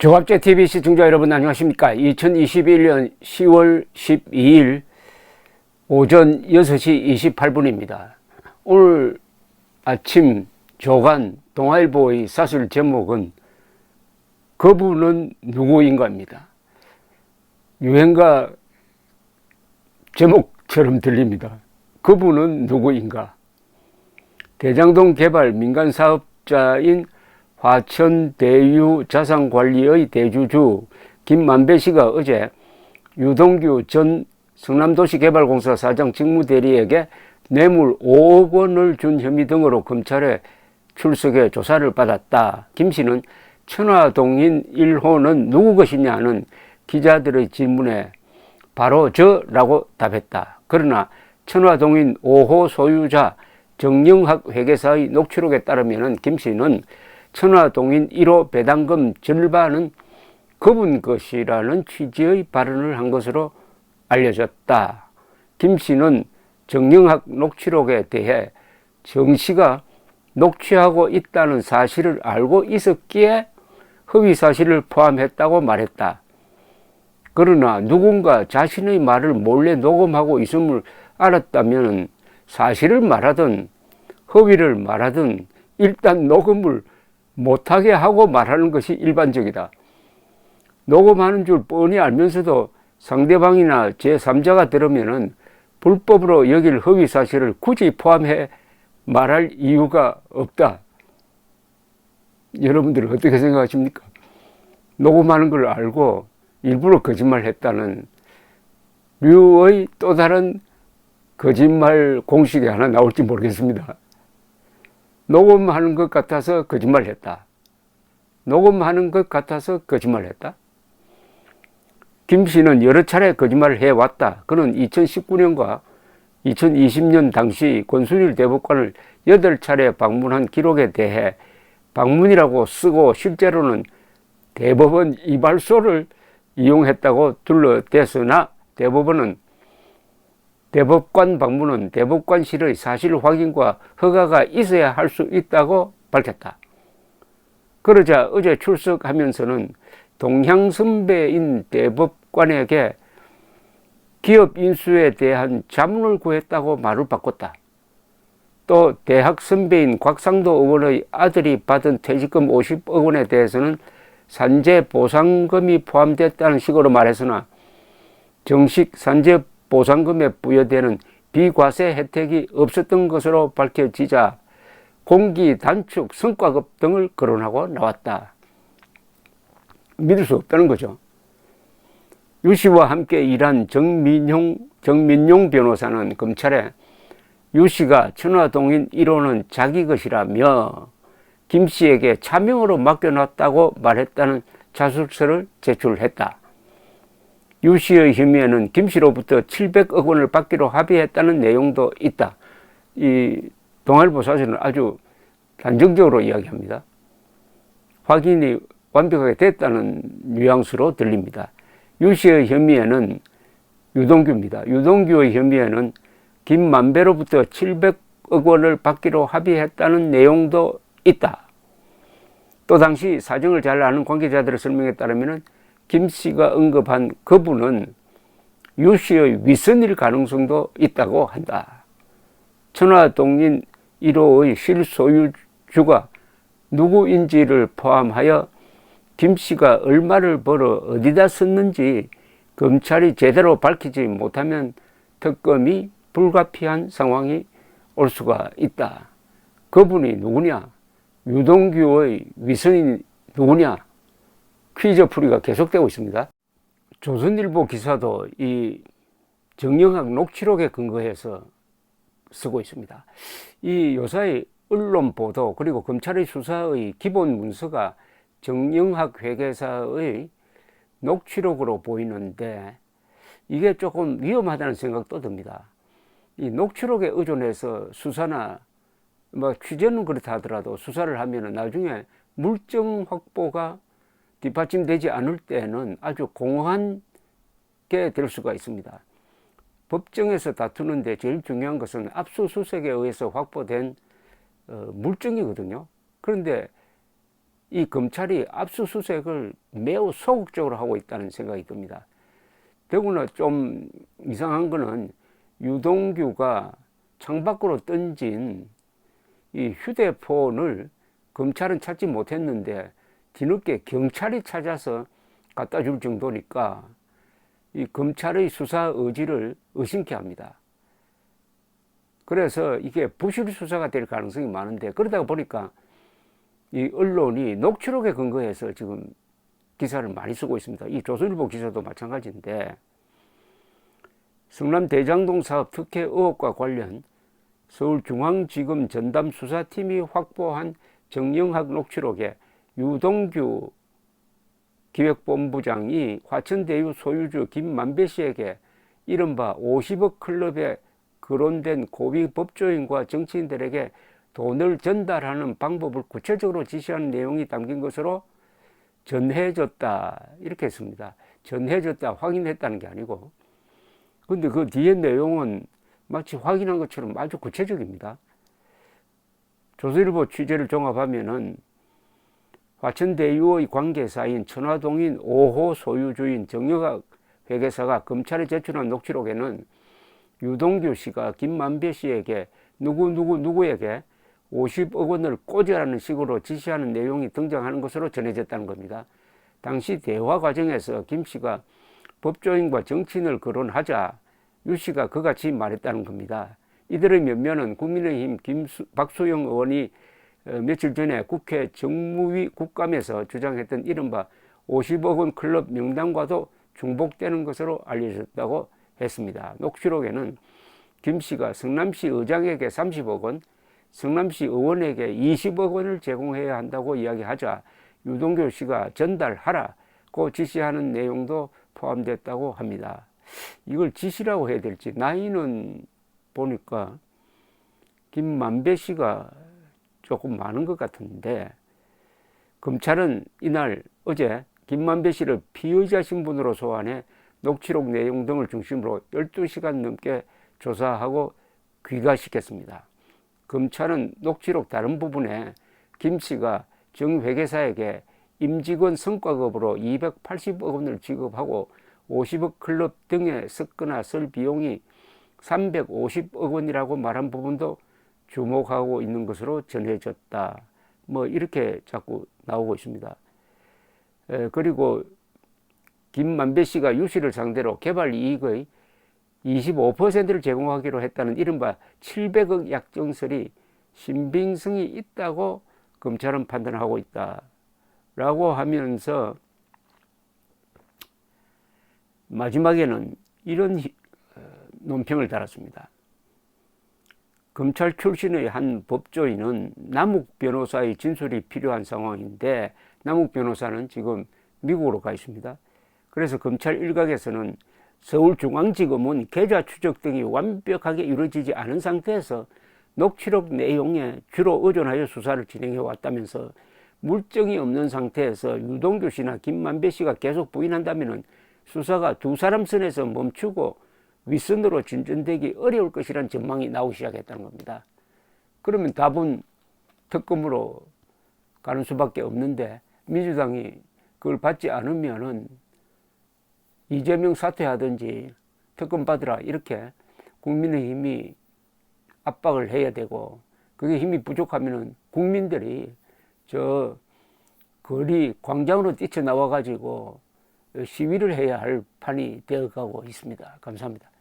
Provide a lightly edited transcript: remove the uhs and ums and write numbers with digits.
조갑제TV 시청자 여러분 안녕하십니까. 2021년 10월 12일 오전 6시 28분입니다. 오늘 아침 조간 동아일보의 사설 제목은 그분은 누구인가입니다. 유행가 제목처럼 들립니다. 그분은 누구인가. 대장동 개발 민간사업자인 화천대유 자산관리의 대주주 김만배 씨가 어제 유동규 전 성남도시개발공사 사장 직무대리에게 뇌물 5억 원을 준 혐의 등으로 검찰에 출석해 조사를 받았다. 김 씨는 천화동인 1호는 누구 것이냐는 기자들의 질문에 바로 저라고 답했다. 그러나 천화동인 5호 소유자 정영학 회계사의 녹취록에 따르면 김 씨는 천화동인 1호 배당금 절반은 그분 것이라는 취지의 발언을 한 것으로 알려졌다. 김 씨는 정영학 녹취록에 대해 정 씨가 녹취하고 있다는 사실을 알고 있었기에 허위 사실을 포함했다고 말했다. 그러나 누군가 자신의 말을 몰래 녹음하고 있음을 알았다면 사실을 말하든 허위를 말하든 일단 녹음을 못하게 하고 말하는 것이 일반적이다. 녹음하는 줄 뻔히 알면서도 상대방이나 제3자가 들으면 불법으로 여길 허위 사실을 굳이 포함해 말할 이유가 없다. 여러분들은 어떻게 생각하십니까? 녹음하는 걸 알고 일부러 거짓말 했다는 류의 또 다른 거짓말 공식이 하나 나올지 모르겠습니다. 녹음하는 것 같아서 거짓말했다. 녹음하는 것 같아서 거짓말했다. 김 씨는 여러 차례 거짓말을 해왔다. 그는 2019년과 2020년 당시 권순일 대법관을 8차례 방문한 기록에 대해 방문이라고 쓰고 실제로는 대법원 이발소를 이용했다고 둘러댔으나 대법관 방문은 대법관실의 사실 확인과 허가가 있어야 할 수 있다고 밝혔다. 그러자 어제 출석하면서는 동향 선배인 대법관에게 기업 인수에 대한 자문을 구했다고 말을 바꿨다. 또 대학 선배인 곽상도 의원의 아들이 받은 퇴직금 50억 원에 대해서는 산재 보상금이 포함됐다는 식으로 말했으나 정식 산재 보상금에 부여되는 비과세 혜택이 없었던 것으로 밝혀지자 공기 단축 성과급 등을 거론하고 나왔다. 믿을 수 없다는 거죠. 유 씨와 함께 일한 정민용 변호사는 검찰에 유 씨가 천화동인 1호는 자기 것이라며 김 씨에게 차명으로 맡겨놨다고 말했다는 자술서를 제출했다. 유 씨의 혐의에는 김 씨로부터 700억 원을 받기로 합의했다는 내용도 있다. 이 동아일보 사실은 아주 단정적으로 이야기합니다. 확인이 완벽하게 됐다는 뉘앙스로 들립니다. 유 씨의 혐의에는 유동규입니다. 유동규의 혐의에는 김만배로부터 700억 원을 받기로 합의했다는 내용도 있다. 또 당시 사정을 잘 아는 관계자들의 설명에 따르면 김 씨가 언급한 그분은 유 씨의 윗선일 가능성도 있다고 한다. 천화동인 1호의 실소유주가 누구인지를 포함하여 김 씨가 얼마를 벌어 어디다 썼는지 검찰이 제대로 밝히지 못하면 특검이 불가피한 상황이 올 수가 있다. 그분이 누구냐? 유동규의 윗선이 누구냐? 퀴즈 풀이가 계속되고 있습니다. 조선일보 기사도 이 정영학 녹취록에 근거해서 쓰고 있습니다. 이 요사이 언론 보도 그리고 검찰의 수사의 기본 문서가 정영학 회계사의 녹취록으로 보이는데 이게 조금 위험하다는 생각도 듭니다. 이 녹취록에 의존해서 수사나 취재는 그렇다 하더라도 수사를 하면 나중에 물증 확보가 뒷받침되지 않을 때는 아주 공허한 게 될 수가 있습니다. 법정에서 다투는데 제일 중요한 것은 압수수색에 의해서 확보된 물증이거든요. 그런데 이 검찰이 압수수색을 매우 소극적으로 하고 있다는 생각이 듭니다. 더구나 좀 이상한 거는 유동규가 창밖으로 던진 이 휴대폰을 검찰은 찾지 못했는데 뒤늦게 경찰이 찾아서 갖다 줄 정도니까 이 검찰의 수사 의지를 의심케 합니다. 그래서 이게 부실 수사가 될 가능성이 많은데, 그러다 보니까 이 언론이 녹취록에 근거해서 지금 기사를 많이 쓰고 있습니다. 이 조선일보 기사도 마찬가지인데, 성남 대장동 사업 특혜 의혹과 관련 서울중앙지검 전담수사팀이 확보한 정영학 녹취록에 유동규 기획본부장이 화천대유 소유주 김만배 씨에게 이른바 50억 클럽에 거론된 고위 법조인과 정치인들에게 돈을 전달하는 방법을 구체적으로 지시하는 내용이 담긴 것으로 전해졌다, 이렇게 했습니다. 전해졌다, 확인했다는 게 아니고, 근데 그 뒤에 내용은 마치 확인한 것처럼 아주 구체적입니다. 조선일보 취재를 종합하면은 화천대유의 관계사인 천화동인 5호 소유주인 정영학 회계사가 검찰에 제출한 녹취록에는 유동규 씨가 김만배 씨에게 누구에게 50억 원을 꽂으라는 식으로 지시하는 내용이 등장하는 것으로 전해졌다는 겁니다. 당시 대화 과정에서 김 씨가 법조인과 정치인을 거론하자 유 씨가 그같이 말했다는 겁니다. 이들의 면면은 국민의힘 박수영 의원이 며칠 전에 국회 정무위 국감에서 주장했던 이른바 50억 원 클럽 명단과도 중복되는 것으로 알려졌다고 했습니다. 녹취록에는 김 씨가 성남시 의장에게 30억 원, 성남시 의원에게 20억 원을 제공해야 한다고 이야기하자 유동규 씨가 전달하라고 지시하는 내용도 포함됐다고 합니다. 이걸 지시라고 해야 될지, 나이는 보니까 김만배 씨가 조금 많은 것 같은데, 검찰은 어제 김만배 씨를 피의자 신분으로 소환해 녹취록 내용 등을 중심으로 12시간 넘게 조사하고 귀가시켰습니다. 검찰은 녹취록 다른 부분에 김 씨가 정 회계사에게 임직원 성과급으로 280억 원을 지급하고 50억 클럽 등에 섞거나 쓸 비용이 350억 원이라고 말한 부분도 주목하고 있는 것으로 전해졌다, 뭐 이렇게 자꾸 나오고 있습니다. 그리고 김만배 씨가 유 씨를 상대로 개발 이익의 25%를 제공하기로 했다는 이른바 700억 약정설이 신빙성이 있다고 검찰은 판단하고 있다라고 하면서 마지막에는 이런 논평을 달았습니다. 검찰 출신의 한 법조인은 남욱 변호사의 진술이 필요한 상황인데, 남욱 변호사는 지금 미국으로 가 있습니다. 그래서 검찰 일각에서는 서울중앙지검은 계좌 추적 등이 완벽하게 이루어지지 않은 상태에서 녹취록 내용에 주로 의존하여 수사를 진행해 왔다면서, 물증이 없는 상태에서 유동규 씨나 김만배 씨가 계속 부인한다면 수사가 두 사람 선에서 멈추고 윗선으로 진전되기 어려울 것이라는 전망이 나오기 시작했다는 겁니다. 그러면 답은 특검으로 가는 수밖에 없는데, 민주당이 그걸 받지 않으면은 이재명 사퇴하든지 특검 받으라, 이렇게 국민의힘이 압박을 해야 되고, 그게 힘이 부족하면은 국민들이 저 거리 광장으로 뛰쳐나와 가지고 시위를 해야 할 판이 되어가고 있습니다. 감사합니다.